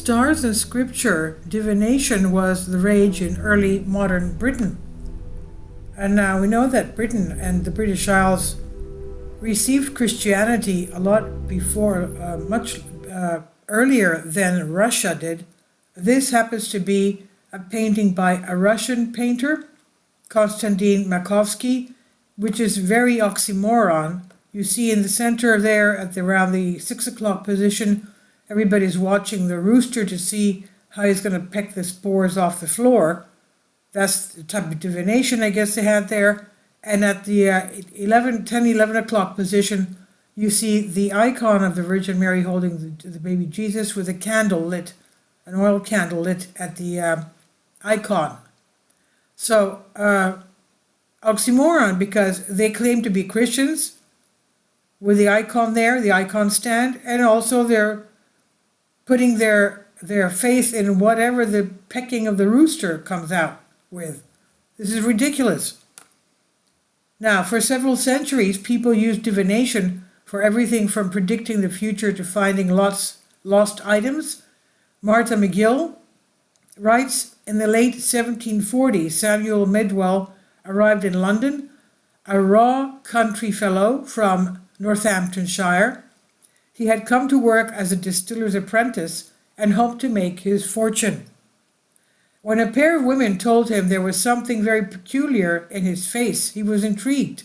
stars in scripture, divination was the rage in early modern Britain. And now we know that Britain and the British Isles received Christianity a lot before, much earlier than Russia did. This happens to be a painting by a Russian painter, Konstantin Makovsky, which is very oxymoron. You see in the center there at around the 6 o'clock position, everybody's watching the rooster to see how he's going to peck the spores off the floor. That's the type of divination I guess they had there. And at the 11 o'clock position, you see the icon of the Virgin Mary holding the baby Jesus with a candle lit, an oil candle lit at the icon. So, oxymoron, because they claim to be Christians with the icon there, the icon stand, and also they're putting their faith in whatever the pecking of the rooster comes out with. This is ridiculous. Now, for several centuries, people used divination for everything from predicting the future to finding lost items. Martha McGill writes, in the late 1740s, Samuel Medwell arrived in London, a raw country fellow from Northamptonshire. He had come to work as a distiller's apprentice and hoped to make his fortune. When a pair of women told him there was something very peculiar in his face, he was intrigued.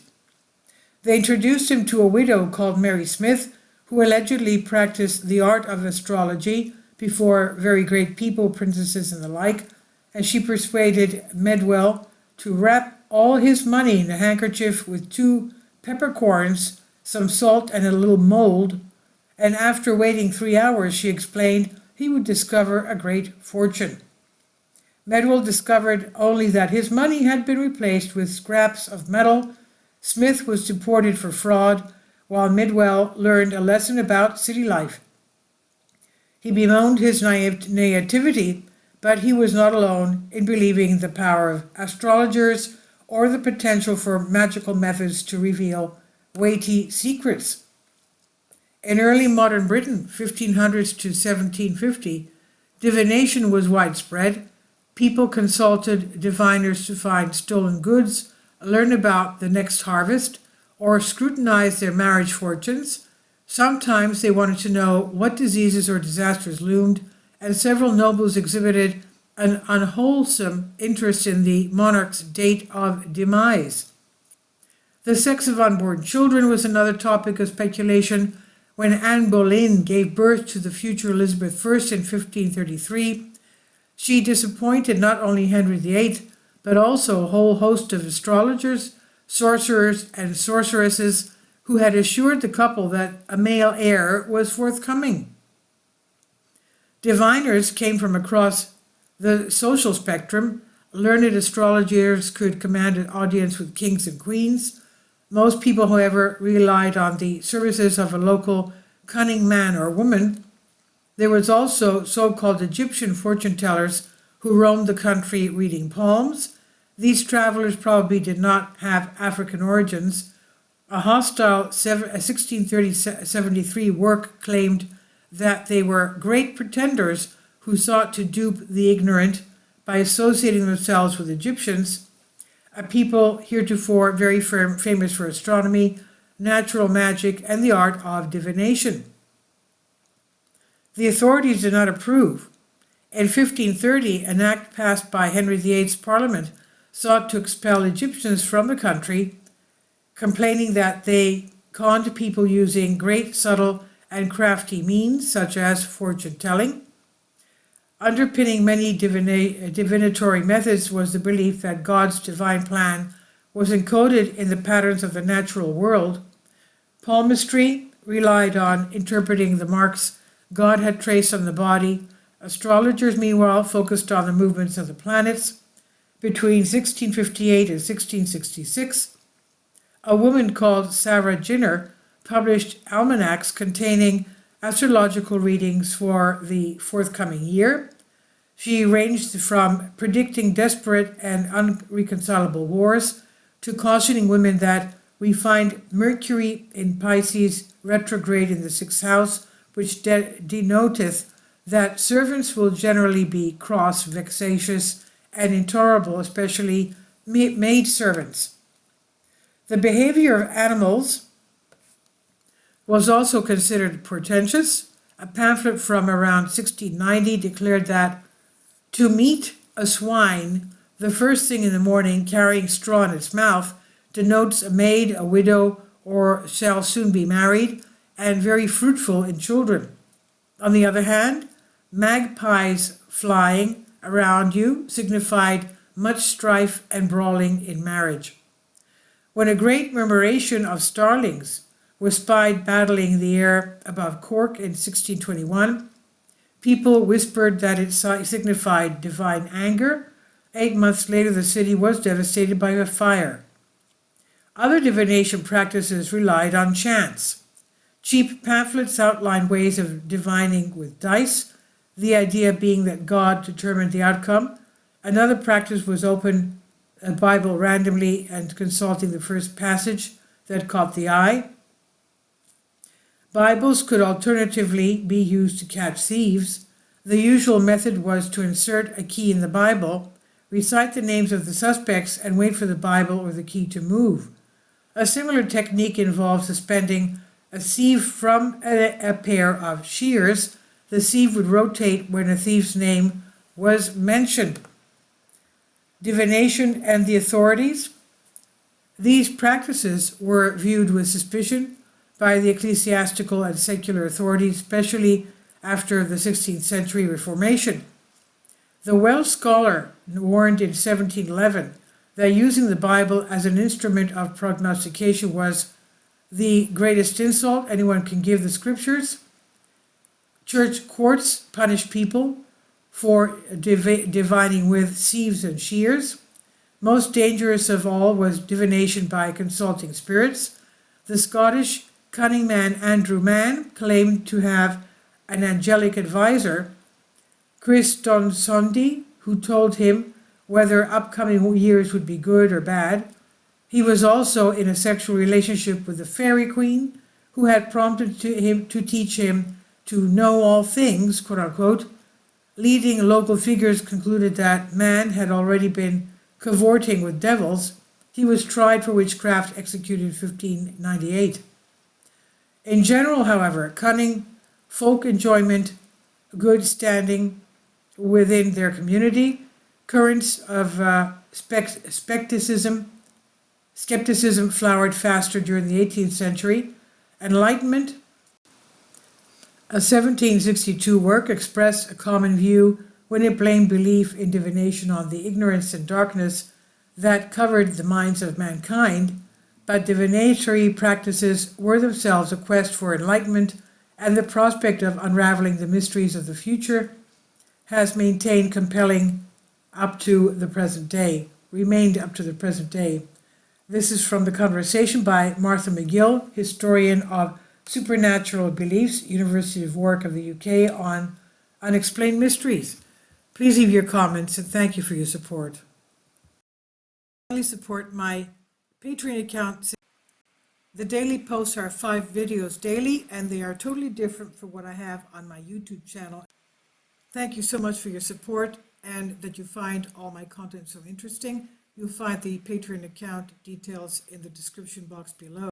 They introduced him to a widow called Mary Smith, who allegedly practiced the art of astrology before very great people, princesses and the like, and she persuaded Medwell to wrap all his money in a handkerchief with 2 peppercorns, some salt and a little mold, and after waiting 3 hours, she explained, he would discover a great fortune. Medwell discovered only that his money had been replaced with scraps of metal. Smith was deported for fraud, while Medwell learned a lesson about city life. He bemoaned his naivety, but he was not alone in believing the power of astrologers or the potential for magical methods to reveal weighty secrets. In early modern Britain, 1500s to 1750, divination was widespread. People consulted diviners to find stolen goods, learn about the next harvest, or scrutinize their marriage fortunes. Sometimes they wanted to know what diseases or disasters loomed, and several nobles exhibited an unwholesome interest in the monarch's date of demise. The sex of unborn children was another topic of speculation. When Anne Boleyn gave birth to the future Elizabeth I in 1533, she disappointed not only Henry VIII, but also a whole host of astrologers, sorcerers, and sorceresses who had assured the couple that a male heir was forthcoming. Diviners came from across the social spectrum. Learned astrologers could command an audience with kings and queens. Most people, however, relied on the services of a local cunning man or woman. There was also so-called Egyptian fortune tellers who roamed the country reading palms. These travelers probably did not have African origins. A hostile 1673 work claimed that they were great pretenders who sought to dupe the ignorant by associating themselves with Egyptians, a people heretofore very famous for astronomy, natural magic, and the art of divination. The authorities did not approve. In 1530, an act passed by Henry VIII's Parliament sought to expel Egyptians from the country, complaining that they conned people using great subtle and crafty means, such as fortune-telling. Underpinning many divinatory methods was the belief that God's divine plan was encoded in the patterns of the natural world. Palmistry relied on interpreting the marks God had traced on the body. Astrologers, meanwhile, focused on the movements of the planets. Between 1658 and 1666, a woman called Sarah Jinner published almanacs containing astrological readings for the forthcoming year. She ranged from predicting desperate and unreconcilable wars to cautioning women that we find Mercury in Pisces retrograde in the 6th house, which denoteth that servants will generally be cross, vexatious, and intolerable, especially maid servants. The behavior of animals was also considered portentous. A pamphlet from around 1690 declared that to meet a swine the first thing in the morning carrying straw in its mouth denotes a maid, a widow, or shall soon be married, and very fruitful in children. On the other hand, magpies flying around you signified much strife and brawling in marriage. When a great murmuration of starlings was spied battling in the air above Cork in 1621, people whispered that it signified divine anger. 8 months later, the city was devastated by a fire. Other divination practices relied on chance. Cheap pamphlets outlined ways of divining with dice, the idea being that God determined the outcome. Another practice was opening a Bible randomly and consulting the first passage that caught the eye. Bibles could alternatively be used to catch thieves. The usual method was to insert a key in the Bible, recite the names of the suspects, and wait for the Bible or the key to move. A similar technique involves suspending a sieve from a pair of shears. The sieve would rotate when a thief's name was mentioned. Divination and the authorities. These practices were viewed with suspicion by the ecclesiastical and secular authorities, especially after the 16th century Reformation. The Welsh scholar warned in 1711 that using the Bible as an instrument of prognostication was the greatest insult anyone can give the scriptures. Church courts punish people for divining with sieves and shears. Most dangerous of all was divination by consulting spirits. The Scottish cunning man Andrew Mann claimed to have an angelic advisor, Konstantin, who told him whether upcoming years would be good or bad. He was also in a sexual relationship with the fairy queen, who had prompted him to teach him to know all things, quote unquote. Leading local figures concluded that Mann had already been cavorting with devils. He was tried for witchcraft, executed in 1598. In general, however, cunning, folk enjoyment, good standing within their community, currents of skepticism flowered faster during the 18th century. Enlightenment, a 1762 work, expressed a common view when it blamed belief in divination on the ignorance and darkness that covered the minds of mankind, but divinatory practices were themselves a quest for enlightenment, and the prospect of unraveling the mysteries of the future has remained compelling up to the present day. This is from The Conversation by Martha McGill, historian of supernatural beliefs, University of Warwick of the UK, on unexplained mysteries. Please leave your comments and thank you for your support. Please support my Patreon account. The daily posts are 5 videos daily, and they are totally different from what I have on my YouTube channel. Thank you so much for your support and that you find all my content so interesting. You'll find the Patreon account details in the description box below.